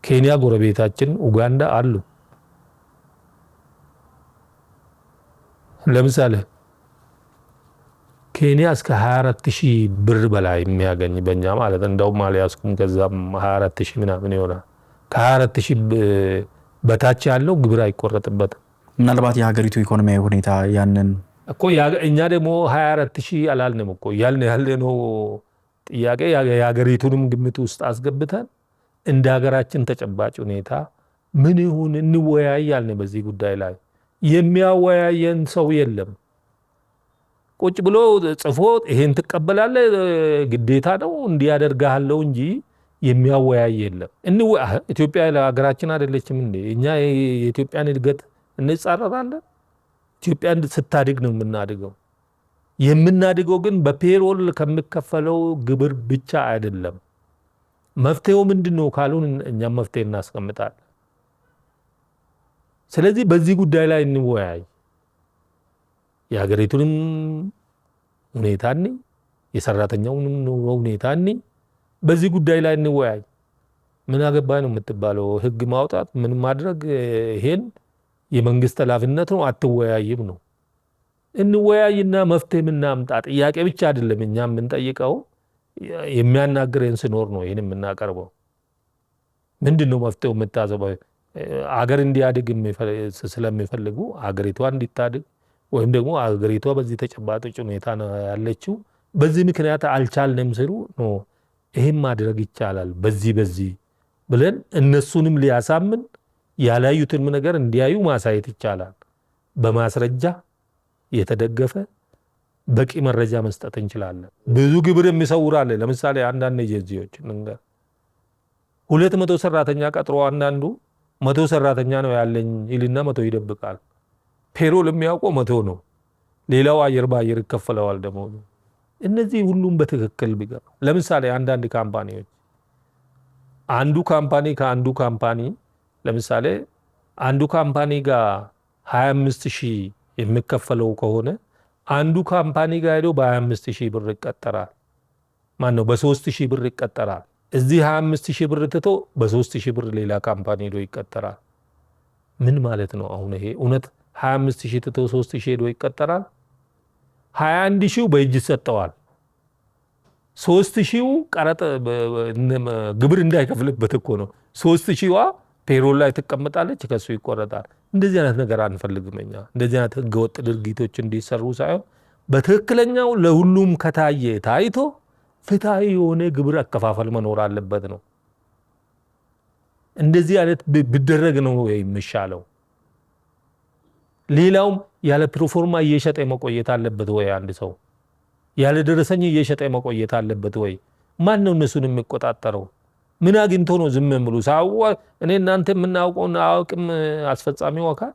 ኬንያ ጎረቤታችን፣ ኡጋንዳ አሉ። ለምሳሌ ኬንያ እስከ 24,000 ብር በላይ የሚያገኝ በእኛ ማለት እንደውም አልያዝኩም፣ ከዛም 24,000 ምናምን ይሆናል። ከ24,000 በታች ያለው ግብር አይቆረጥበትም። ምናልባት የሀገሪቱ ኢኮኖሚያዊ ሁኔታ ያንን እኮ እኛ ደግሞ 24,000 አላልንም እኮ ያልነው ጥያቄ የሀገሪቱንም ግምት ውስጥ አስገብተን እንደ ሀገራችን ተጨባጭ ሁኔታ ምን ይሁን እንወያይ ያልን። በዚህ ጉዳይ ላይ የሚያወያየን ሰው የለም። ቁጭ ብሎ ጽፎ ይሄን ትቀበላለህ ግዴታ ነው እንዲያደርጋለው እንጂ የሚያወያይ የለም። ኢትዮጵያ ለሀገራችን አይደለችም እንዴ? እኛ የኢትዮጵያን እድገት እንጻረራለን? ኢትዮጵያ ስታድግ ነው የምናድገው። የምናድገው ግን በፔሮል ከሚከፈለው ግብር ብቻ አይደለም። መፍትሄው ምንድን ነው ካሉን እኛም መፍትሄ እናስቀምጣለን። ስለዚህ በዚህ ጉዳይ ላይ እንወያይ። የሀገሪቱንም ሁኔታ እንይ፣ የሰራተኛውንም ኑሮ ሁኔታ እንይ። በዚህ ጉዳይ ላይ እንወያይ። ምን አገባኝ ነው የምትባለው? ህግ ማውጣት ምን ማድረግ ይሄን የመንግስት ኃላፊነት ነው። አትወያይም ነው። እንወያይና መፍትሄ ምናምጣ። ጥያቄ ብቻ አይደለም እኛ የምንጠይቀው፣ የሚያናግረን ሲኖር ነው ይሄን የምናቀርበው። ምንድነው መፍትሄው? የምታዘበው አገር እንዲያድግ ስለሚፈልጉ አገሪቷ እንዲታድግ ወይም ደግሞ አገሪቷ በዚህ ተጨባጭ ሁኔታ ነው ያለችው፣ በዚህ ምክንያት አልቻልንም ሲሉ ነው ይሄን ማድረግ ይቻላል በዚህ ብለን እነሱንም ሊያሳምን ያላዩትን ነገር እንዲያዩ ማሳየት ይቻላል። በማስረጃ የተደገፈ በቂ መረጃ መስጠት እንችላለን። ብዙ ግብር የሚሰውራል። ለምሳሌ አንዳንድ ኤጀንሲዎች 200 ሰራተኛ ቀጥሮ አንዳንዱ 100 ሰራተኛ ነው ያለኝ ይልና 100 ይደብቃል። ፔሮል የሚያውቀው 100 ነው፣ ሌላው አየር በአየር ይከፈለዋል ደሞዙ። እነዚህ ሁሉም በትክክል ቢገባ፣ ለምሳሌ አንዳንድ ካምፓኒዎች አንዱ ካምፓኒ ከአንዱ ካምፓኒ ለምሳሌ አንዱ ካምፓኒ ጋር 25,000 የሚከፈለው ከሆነ አንዱ ካምፓኒ ጋር ሄዶ በ25,000 ብር ይቀጠራል። ማን ነው በ3,000 ብር ይቀጠራል። እዚህ 25,000 ብር ትቶ በ3,000 ብር ሌላ ካምፓኒ ሄዶ ይቀጠራል። ምን ማለት ነው? አሁን ይሄ እውነት 25,000 ትቶ 3,000 ሄዶ ይቀጠራል? 21,000 በእጅ ሰጠዋል። 3,000 ቀረጥ ግብር እንዳይከፍልበት እኮ ነው። 3,000ዋ ፔሮል ላይ ትቀመጣለች፣ ከሱ ይቆረጣል። እንደዚህ አይነት ነገር አንፈልግም እኛ። እንደዚህ አይነት ህገወጥ ድርጊቶች እንዲሰሩ ሳይሆን በትክክለኛው ለሁሉም ከታየ ታይቶ ፍትሃዊ የሆነ ግብር አከፋፈል መኖር አለበት ነው። እንደዚህ አይነት ቢደረግ ነው የሚሻለው። ሌላውም ያለ ፕሮፎርማ እየሸጠ መቆየት አለበት ወይ? አንድ ሰው ያለ ደረሰኝ እየሸጠ መቆየት አለበት ወይ? ማን ነው እነሱን የሚቆጣጠረው? ምን አግኝቶ ነው ዝም ብሎ ሳው እኔ እናንተ የምናውቀውን አውቅም አስፈጻሚው አካል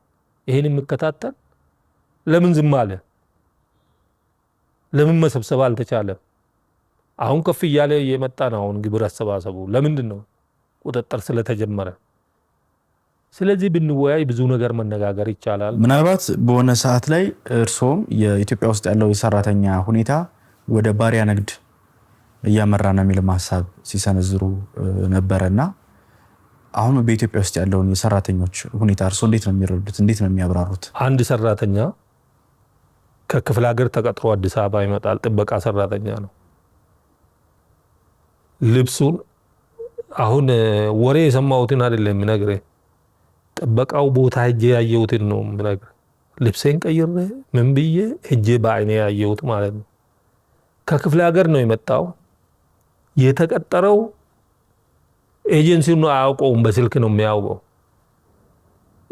ይሄን የሚከታተል ለምን ዝም አለ? ለምን መሰብሰብ አልተቻለም? አሁን ከፍ እያለ እየመጣ ነው። አሁን ግብር አሰባሰቡ ለምንድን ነው? ቁጥጥር ስለተጀመረ። ስለዚህ ብንወያይ ብዙ ነገር መነጋገር ይቻላል። ምናልባት በሆነ ሰዓት ላይ እርሶም የኢትዮጵያ ውስጥ ያለው የሰራተኛ ሁኔታ ወደ ባሪያ ንግድ እያመራ ነው የሚል ሀሳብ ሲሰነዝሩ ነበረና አሁን በኢትዮጵያ ውስጥ ያለውን የሰራተኞች ሁኔታ እርሶ እንዴት ነው የሚረዱት? እንዴት ነው የሚያብራሩት? አንድ ሰራተኛ ከክፍለ ሀገር ተቀጥሮ አዲስ አበባ ይመጣል። ጥበቃ ሰራተኛ ነው። ልብሱን አሁን ወሬ የሰማሁትን አይደለም የምነግርህ፣ ጥበቃው ቦታ ሄጄ ያየሁትን ነው የምነግርህ። ልብሴን ቀይሬ ምን ብዬ ሄጄ በአይኔ ያየሁት ማለት ነው። ከክፍለ ሀገር ነው የመጣው። የተቀጠረው ኤጀንሲውን ነው አያውቀውም፣ በስልክ ነው የሚያውቀው።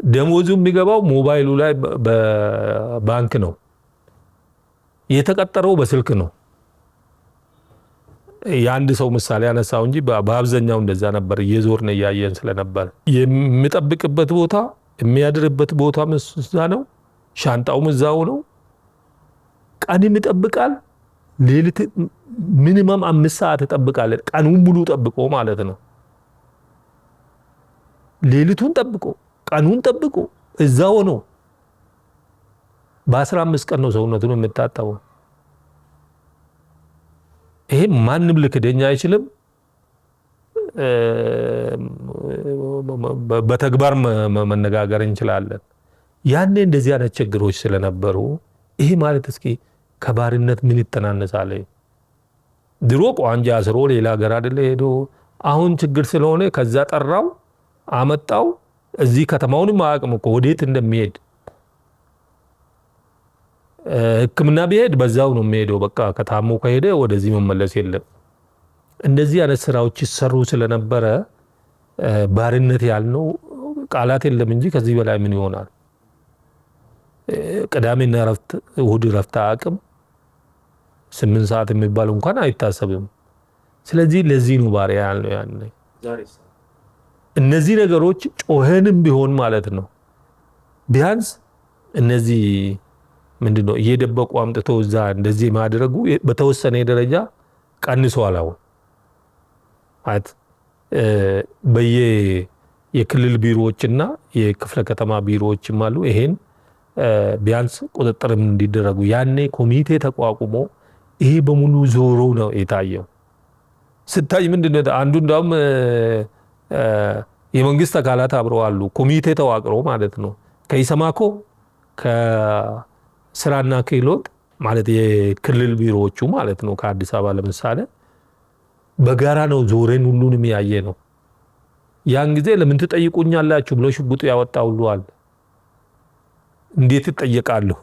ደሞዙ የሚገባው ሞባይሉ ላይ በባንክ ነው። የተቀጠረው በስልክ ነው። የአንድ ሰው ምሳሌ ያነሳው እንጂ በአብዛኛው እንደዛ ነበር። እየዞርን እያየን ስለነበር የሚጠብቅበት ቦታ የሚያድርበት ቦታ እዛ ነው። ሻንጣውም እዛው ነው። ቀንም ይጠብቃል። ሌሊት ሚኒመም 5 ሰዓት ይጠብቃል። ቀኑን ሙሉ ጠብቆ ማለት ነው። ሌሊቱን ጠብቆ ቀኑን ጠብቆ እዛው ነው። በ15 ቀን ነው ሰውነቱን የምታጠበው። ይሄ ማንም ልክደኛ አይችልም። በተግባር መነጋገር እንችላለን። ያኔ እንደዚህ አይነት ችግሮች ስለነበሩ ይሄ ማለት እስኪ ከባርነት ምን ይተናነሳል? ድሮ ቋንጃ አስሮ ሌላ ሀገር አይደለ ሄዶ፣ አሁን ችግር ስለሆነ ከዛ ጠራው አመጣው። እዚህ ከተማውንም አያውቅም እኮ ወዴት እንደሚሄድ። ሕክምና ቢሄድ በዛው ነው የሚሄደው። በቃ ከታሞ ከሄደ ወደዚህ መመለስ የለም። እንደዚህ አይነት ስራዎች ይሰሩ ስለነበረ ባርነት ያልነው ቃላት የለም እንጂ ከዚህ በላይ ምን ይሆናል? ቅዳሜና ረፍት እሁድ ረፍት አያውቅም። 8 ሰዓት የሚባል እንኳን አይታሰብም። ስለዚህ ለዚህ ነው ባሪያ ያልነው ያኔ። እነዚህ ነገሮች ጮኸንም ቢሆን ማለት ነው ቢያንስ እነዚህ ምንድነው እየደበቁ አምጥቶ እዛ እንደዚህ ማድረጉ በተወሰነ ደረጃ ቀንሷል። አሁን ማለት የክልል ቢሮዎችና የክፍለ ከተማ ቢሮዎችም አሉ። ይሄን ቢያንስ ቁጥጥርም እንዲደረጉ ያኔ ኮሚቴ ተቋቁሞ ይሄ በሙሉ ዞሮ ነው የታየው። ስታይ ምንድነው አንዱ እንዳውም የመንግስት አካላት አብረው አሉ። ኮሚቴ ተዋቅሮ ማለት ነው ከኢሰማኮ ከስራና ክህሎት ማለት የክልል ቢሮዎቹ ማለት ነው ከአዲስ አበባ ለምሳሌ በጋራ ነው ዞሬን ሁሉንም ያየ ነው። ያን ጊዜ ለምን ትጠይቁኛላችሁ ብሎ ሽጉጡ ያወጣ ሁሉ አለ። እንዴት ይጠየቃለሁ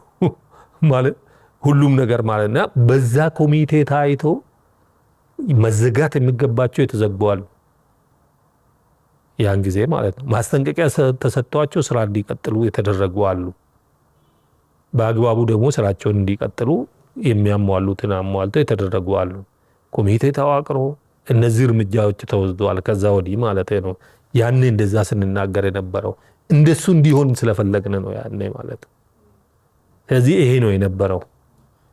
ማለት ሁሉም ነገር ማለትና በዛ ኮሚቴ ታይቶ መዘጋት የሚገባቸው የተዘግበዋል። ያን ጊዜ ማለት ነው ማስጠንቀቂያ ተሰጥቷቸው ስራ እንዲቀጥሉ የተደረጉ አሉ። በአግባቡ ደግሞ ስራቸውን እንዲቀጥሉ የሚያሟሉትን አሟልተው የተደረጉ አሉ። ኮሚቴ ተዋቅሮ እነዚህ እርምጃዎች ተወስደዋል። ከዛ ወዲህ ማለት ነው ያኔ እንደዛ ስንናገር የነበረው እንደሱ እንዲሆን ስለፈለግን ነው ያኔ ማለት ነው። ስለዚህ ይሄ ነው የነበረው።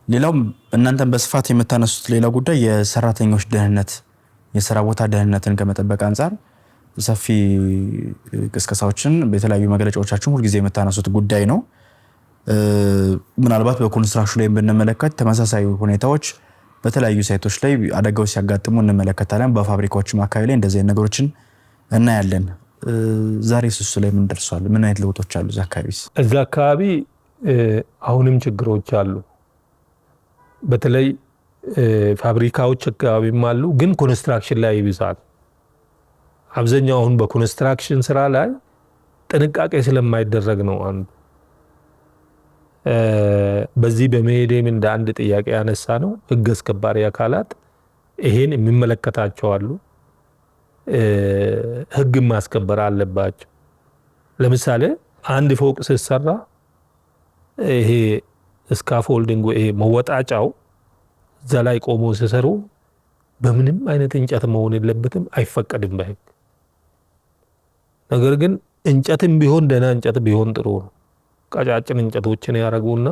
ሌላው እናንተም በስፋት የምታነሱት ሌላ ጉዳይ የሰራተኞች ደህንነት፣ የስራ ቦታ ደህንነትን ከመጠበቅ አንጻር ሰፊ ቅስቀሳዎችን በተለያዩ መግለጫዎቻችን ሁልጊዜ የምታነሱት ጉዳይ ነው። ምናልባት በኮንስትራክሽን ላይ ብንመለከት ተመሳሳይ ሁኔታዎች በተለያዩ ሳይቶች ላይ አደጋዎች ሲያጋጥሙ እንመለከታለን። በፋብሪካዎችም አካባቢ ላይ እንደዚህ ነገሮችን እናያለን። ዛሬ እሱ ላይ ምን ደርሷል? ምን አይነት ለውጦች አሉ? እዛ አካባቢ አሁንም ችግሮች አሉ። በተለይ ፋብሪካዎች አካባቢም አሉ፣ ግን ኮንስትራክሽን ላይ ይብዛል። አብዛኛው አሁን በኮንስትራክሽን ስራ ላይ ጥንቃቄ ስለማይደረግ ነው። አንዱ በዚህ በመሄዴም እንደ አንድ ጥያቄ ያነሳ ነው ህግ አስከባሪ አካላት ይሄን የሚመለከታቸው አሉ፣ ህግ ማስከበር አለባቸው። ለምሳሌ አንድ ፎቅ ሲሰራ ይሄ ስካፎልዲንግ ይሄ መወጣጫው እዛ ላይ ቆሞ ሲሰሩ በምንም አይነት እንጨት መሆን የለበትም፣ አይፈቀድም በህግ። ነገር ግን እንጨትም ቢሆን ደህና እንጨት ቢሆን ጥሩ ነው። ቀጫጭን እንጨቶችን ያደረጉና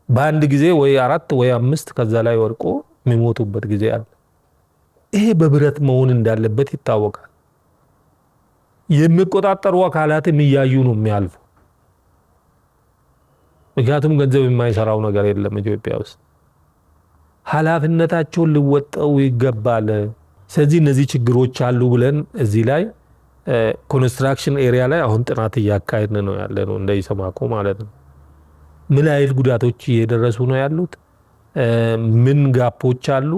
በአንድ ጊዜ ወይ 4 ወይ 5 ከዛ ላይ ወርቆ የሚሞቱበት ጊዜ አለ። ይሄ በብረት መሆን እንዳለበት ይታወቃል። የሚቆጣጠሩ አካላትም እያዩ ነው የሚያልፉ። ምክንያቱም ገንዘብ የማይሰራው ነገር የለም ኢትዮጵያ ውስጥ። ኃላፊነታቸውን ሊወጣው ይገባል። ስለዚህ እነዚህ ችግሮች አሉ ብለን እዚህ ላይ ኮንስትራክሽን ኤሪያ ላይ አሁን ጥናት እያካሄድን ነው ያለ ነው እንደ ኢሰማኮ ማለት ነው። ምን አይነት ጉዳቶች እየደረሱ ነው ያሉት፣ ምን ጋፖች አሉ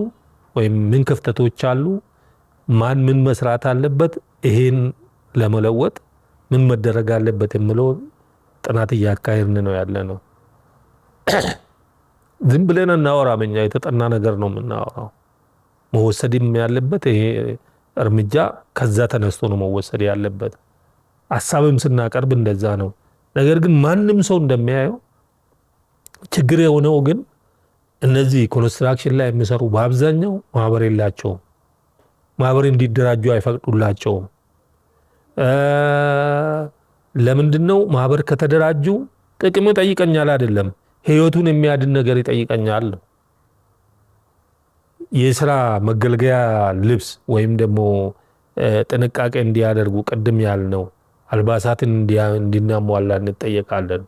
ወይም ምን ክፍተቶች አሉ፣ ማን ምን መስራት አለበት፣ ይሄን ለመለወጥ ምን መደረግ አለበት የሚለው ጥናት እያካሄድን ነው ያለ ነው። ዝም ብለን እናወራም፣ እኛ የተጠና ነገር ነው የምናወራው። መወሰድም ያለበት ይሄ እርምጃ ከዛ ተነስቶ ነው መወሰድ ያለበት። ሀሳብም ስናቀርብ እንደዛ ነው። ነገር ግን ማንም ሰው እንደሚያየው ችግር የሆነው ግን እነዚህ ኮንስትራክሽን ላይ የሚሰሩ በአብዛኛው ማህበር የላቸውም። ማህበር እንዲደራጁ አይፈቅዱላቸውም። ለምንድን ነው? ማህበር ከተደራጁ ጥቅም ይጠይቀኛል አይደለም፣ ህይወቱን የሚያድን ነገር ይጠይቀኛል። የስራ መገልገያ ልብስ ወይም ደግሞ ጥንቃቄ እንዲያደርጉ ቅድም ያልነው አልባሳትን እንድናሟላ እንጠየቃለን።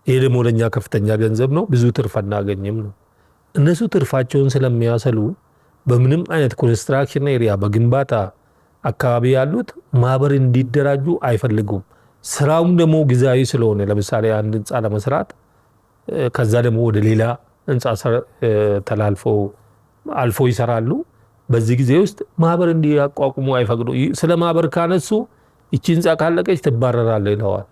ይሄ ደግሞ ለኛ ከፍተኛ ገንዘብ ነው፣ ብዙ ትርፍ አናገኝም ነው። እነሱ ትርፋቸውን ስለሚያሰሉ በምንም አይነት ኮንስትራክሽን ኤሪያ በግንባታ አካባቢ ያሉት ማህበር እንዲደራጁ አይፈልጉም። ስራውም ደግሞ ጊዜያዊ ስለሆነ ለምሳሌ አንድ ህንፃ ለመስራት ከዛ ደግሞ ወደ ሌላ ህንፃ ተላልፎ አልፎ ይሰራሉ። በዚህ ጊዜ ውስጥ ማህበር እንዲያቋቁሙ አይፈቅዱ። ስለ ማህበር ካነሱ እቺ ህንፃ ካለቀች ትባረራለ ይለዋል።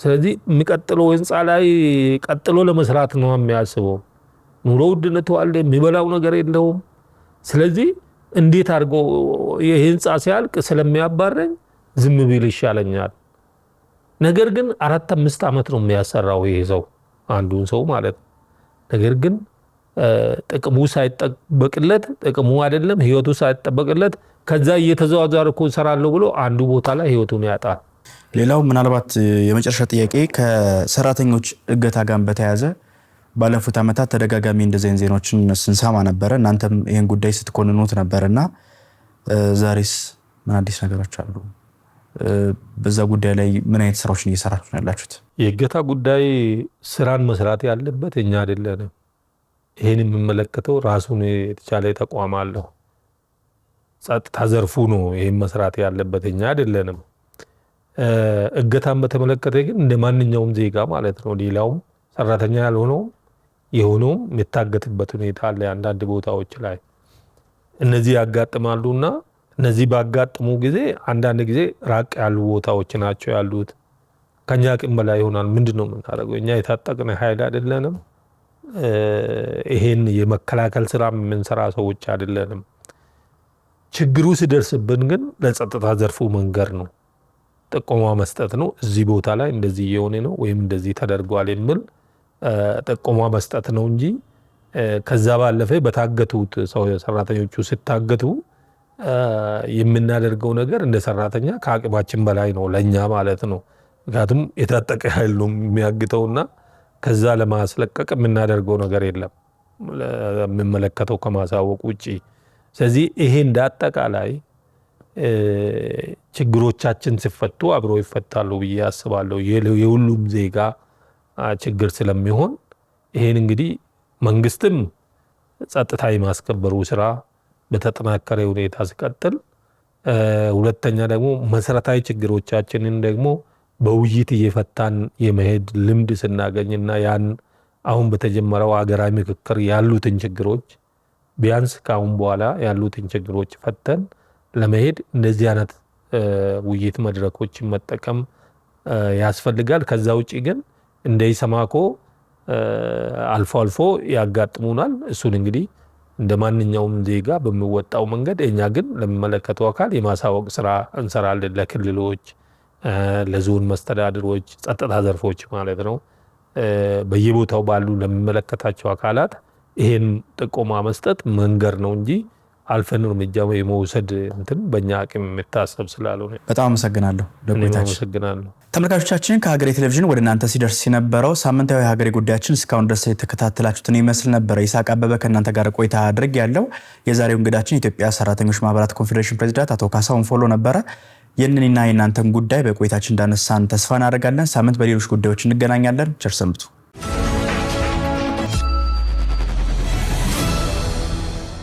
ስለዚህ የሚቀጥለው ህንፃ ላይ ቀጥሎ ለመስራት ነው የሚያስበው። ኑሮ ውድነቱ አለ፣ የሚበላው ነገር የለውም። ስለዚህ እንዴት አድርጎ ይህ ህንፃ ሲያልቅ ስለሚያባረኝ ዝም ቢል ይሻለኛል። ነገር ግን 4-5 ዓመት ነው የሚያሰራው ይሄ ሰው አንዱን ሰው ማለት ነው። ነገር ግን ጥቅሙ ሳይጠበቅለት ጥቅሙ አይደለም ህይወቱ ሳይጠበቅለት ከዛ እየተዘዋወርኩ እሰራለሁ ብሎ አንዱ ቦታ ላይ ህይወቱን ያጣል። ሌላው ምናልባት የመጨረሻ ጥያቄ ከሰራተኞች እገታ ጋር በተያያዘ ባለፉት ዓመታት ተደጋጋሚ እንደዚህ አይነት ዜናዎችን ስንሰማ ነበረ። እናንተም ይሄን ጉዳይ ስትኮንኑት ነበርና ዛሬስ ምን አዲስ ነገሮች አሉ? በዛ ጉዳይ ላይ ምን አይነት ስራዎችን እየሰራችሁ ነው ያላችሁት? የእገታ ጉዳይ ስራን መስራት ያለበት እኛ አይደለንም። ይሄን የሚመለከተው ራሱን የተቻለ ተቋም አለው። ጸጥታ ዘርፉ ነው ይሄን መስራት ያለበት፣ እኛ አይደለንም። እገታን በተመለከተ ግን እንደ ማንኛውም ዜጋ ማለት ነው ሌላውም ሰራተኛ ያልሆነው የሆነውም የሚታገትበት ሁኔታ አለ። አንዳንድ ቦታዎች ላይ እነዚህ ያጋጥማሉና እነዚህ ባጋጥሙ ጊዜ አንዳንድ ጊዜ ራቅ ያሉ ቦታዎች ናቸው ያሉት። ከኛ አቅም በላይ ይሆናል። ምንድነው የምናደርገው? እኛ የታጠቅን ኃይል አይደለንም። ይሄን የመከላከል ስራ የምንሰራ ሰዎች አይደለንም። ችግሩ ሲደርስብን ግን ለጸጥታ ዘርፉ መንገር ነው፣ ጥቆማ መስጠት ነው። እዚህ ቦታ ላይ እንደዚህ እየሆነ ነው ወይም እንደዚህ ተደርጓል የሚል ጥቆማ መስጠት ነው እንጂ ከዛ ባለፈ በታገቱት ሰራተኞቹ ሲታገቱ የምናደርገው ነገር እንደ ሰራተኛ ከአቅማችን በላይ ነው ለኛ ማለት ነው። ምክንያቱም የታጠቀ ኃይል ነው የሚያግተውና ከዛ ለማስለቀቅ የምናደርገው ነገር የለም የሚመለከተው ከማሳወቅ ውጪ። ስለዚህ ይሄ እንደ አጠቃላይ ችግሮቻችን ሲፈቱ አብሮ ይፈታሉ ብዬ አስባለሁ። የሁሉም ዜጋ ችግር ስለሚሆን ይሄን እንግዲህ መንግስትም ጸጥታ የማስከበሩ ስራ በተጠናከረ ሁኔታ ሲቀጥል፣ ሁለተኛ ደግሞ መሰረታዊ ችግሮቻችንን ደግሞ በውይይት እየፈታን የመሄድ ልምድ ስናገኝና ያን አሁን በተጀመረው ሀገራዊ ምክክር ያሉትን ችግሮች ቢያንስ ከአሁን በኋላ ያሉትን ችግሮች ፈተን ለመሄድ እንደዚህ አይነት ውይይት መድረኮችን መጠቀም ያስፈልጋል። ከዛ ውጪ ግን እንደ ኢሰማኮ አልፎ አልፎ ያጋጥሙናል። እሱን እንግዲህ እንደ ማንኛውም ዜጋ በሚወጣው መንገድ እኛ ግን ለሚመለከተው አካል የማሳወቅ ስራ እንሰራለን። ለክልሎች፣ ለዞን መስተዳድሮች፣ ጸጥታ ዘርፎች ማለት ነው። በየቦታው ባሉ ለሚመለከታቸው አካላት ይሄን ጥቆማ መስጠት መንገር ነው እንጂ አልፈን እርምጃ የመውሰድ እንትን በእኛ አቅም የሚታሰብ ስላልሆነ በጣም አመሰግናለሁ። አመሰግናለሁ። ተመልካቾቻችን ከሀገሬ ቴሌቪዥን ወደ እናንተ ሲደርስ የነበረው ሳምንታዊ ሀገሬ ጉዳያችን እስካሁን ድረስ የተከታተላችሁትን ይመስል ነበር። ይስሐቅ አበበ ከእናንተ ጋር ቆይታ አድርግ ያለው። የዛሬው እንግዳችን የኢትዮጵያ ሰራተኞች ማህበራት ኮንፌዴሬሽን ፕሬዚዳንት አቶ ካሳሁን ፎሎ ነበረ። ይህንንና የእናንተን ጉዳይ በቆይታችን እንዳነሳን ተስፋ እናደርጋለን። ሳምንት በሌሎች ጉዳዮች እንገናኛለን። ቸር ሰንብቱ።